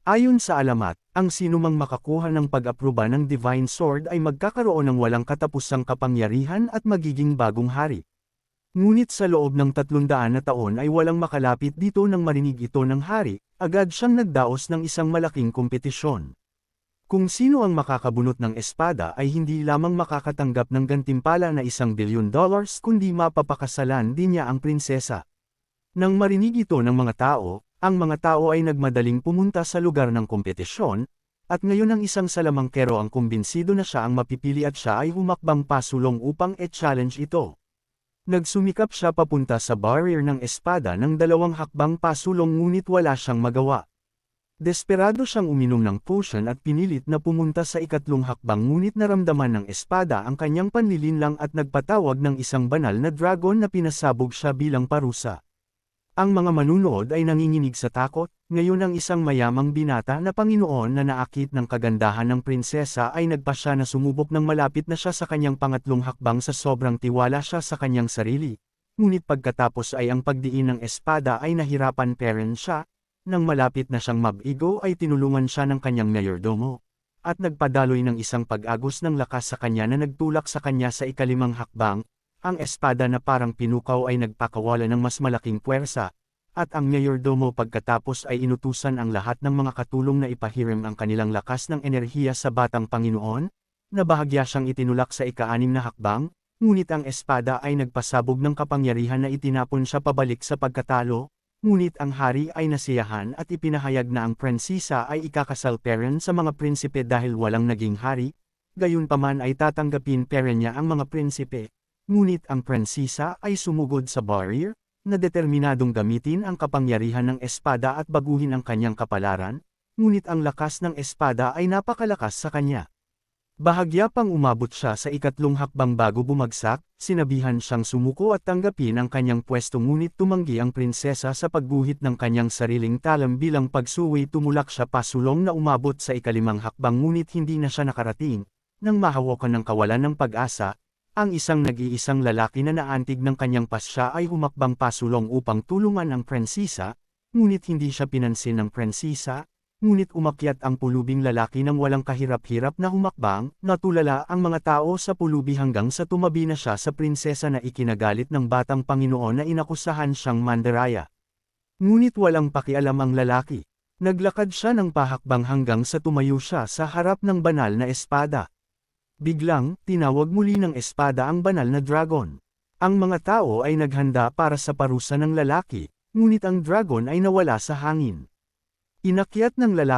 Ayon sa alamat, ang sinumang makakuha ng pag-aproba ng Divine Sword ay magkakaroon ng walang katapusang kapangyarihan at magiging bagong hari. Ngunit sa loob ng 300 na taon ay walang makalapit dito nang marinig ito ng hari, agad siyang nagdaos ng isang malaking kompetisyon. Kung sino ang makakabunot ng espada ay hindi lamang makakatanggap ng gantimpala na $1 billion kundi mapapakasalan din niya ang prinsesa. Nang marinig ito ng mga tao, ang mga tao ay nagmadaling pumunta sa lugar ng kompetisyon, at ngayon ang isang salamangkero ang kumbinsido na siya ang mapipili at siya ay humakbang pasulong upang e-challenge ito. Nagsumikap siya papunta sa barrier ng espada ng 2 hakbang pasulong ngunit wala siyang magawa. Desperado siyang uminom ng potion at pinilit na pumunta sa 3 hakbang ngunit naramdaman ng espada ang kanyang panlilinlang at nagpatawag ng isang banal na dragon na pinasabog siya bilang parusa. Ang mga manunood ay nanginginig sa takot, ngayon ang isang mayamang binata na Panginoon na naakit ng kagandahan ng prinsesa ay nagpasya na sumubok ng malapit na siya sa kanyang 3 hakbang sa sobrang tiwala siya sa kanyang sarili. Ngunit pagkatapos ay ang pagdiin ng espada ay nahirapan peren siya, nang malapit na siyang mabigo ay tinulungan siya ng kanyang mayordomo, at nagpadaloy ng isang pag-agos ng lakas sa kanya na nagtulak sa kanya sa 5 hakbang. Ang espada na parang pinukaw ay nagpakawala ng mas malaking puwersa, at ang mayordomo pagkatapos ay inutusan ang lahat ng mga katulong na ipahiram ang kanilang lakas ng enerhiya sa batang Panginoon, na bahagya siyang itinulak sa 6 na hakbang, ngunit ang espada ay nagpasabog ng kapangyarihan na itinapon siya pabalik sa pagkatalo, ngunit ang hari ay nasiyahan at ipinahayag na ang prinsesa ay ikakasal peren sa mga prinsipe dahil walang naging hari, gayunpaman ay tatanggapin peren niya ang mga prinsipe. Ngunit ang prinsesa ay sumugod sa barrier, na determinadong gamitin ang kapangyarihan ng espada at baguhin ang kanyang kapalaran, ngunit ang lakas ng espada ay napakalakas sa kanya. Bahagya pang umabot siya sa 3 hakbang bago bumagsak, sinabihan siyang sumuko at tanggapin ang kanyang pwesto ngunit tumanggi ang prinsesa sa pagguhit ng kanyang sariling talam bilang pagsuwi tumulak siya pasulong na umabot sa 5 hakbang ngunit hindi na siya nakarating, nang mahawakan ng kawalan ng pag-asa. Ang isang nag-iisang lalaki na naantig ng kanyang pasya ay humakbang pasulong upang tulungan ang prinsesa, ngunit hindi siya pinansin ng prinsesa, ngunit umakyat ang pulubing lalaki ng walang kahirap-hirap na humakbang, natulala ang mga tao sa pulubi hanggang sa tumabi na siya sa prinsesa na ikinagalit ng batang Panginoon na inakusahan siyang mandaraya. Ngunit walang pakialam ang lalaki. Naglakad siya ng pahakbang hanggang sa tumayo siya sa harap ng banal na espada. Biglang, tinawag muli ng espada ang banal na dragon. Ang mga tao ay naghanda para sa parusa ng lalaki, ngunit ang dragon ay nawala sa hangin. Inakyat ng lalaki